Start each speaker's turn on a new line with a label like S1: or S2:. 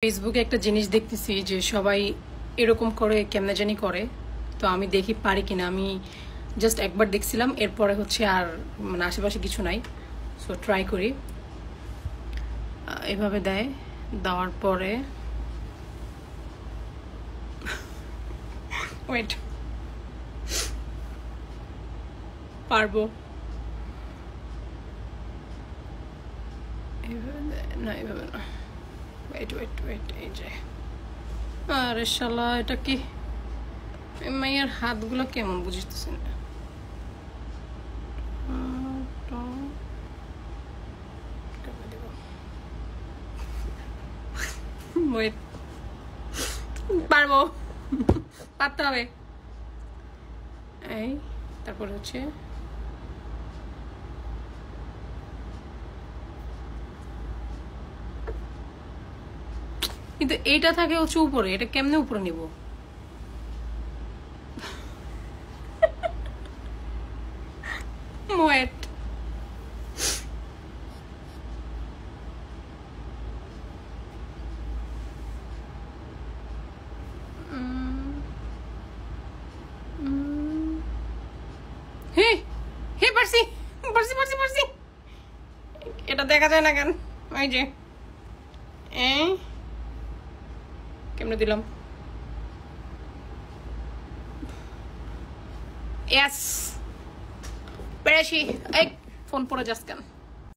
S1: ফেসবুকে একটা জিনিস দেখতেছি যে সবাই এরকম করে কেমনে জানি করে, তো আমি দেখি পারি কিনা। আমি জাস্ট একবার দেখছিলাম, এরপরে হচ্ছে আর মানে আশেপাশে কিছু নাই, সো ট্রাই করি। এভাবে দেয়, দেওয়ার পরে ওয়েট, পারবো না, এভাবে না, ওয়েট ওয়েট ওয়েট, এই যে আরে শালা, এটা কি মাইয়ার হাতগুলো কেমন বুঝতেছি না। ওয়েট, পারবো, পারতে হবে। এই তারপর হচ্ছে কিন্তু এইটা থাকে হচ্ছে উপরে, এটা কেমনে উপরে নিব? ওয়েট, হে হে, পারছি পারছি পারছি পারছি। এটা দেখা যায় না কেন? ওই যে কেমনে দিলাম? ইয়েস, পেরেছি। এই ফোন পড়ে যাস কেন?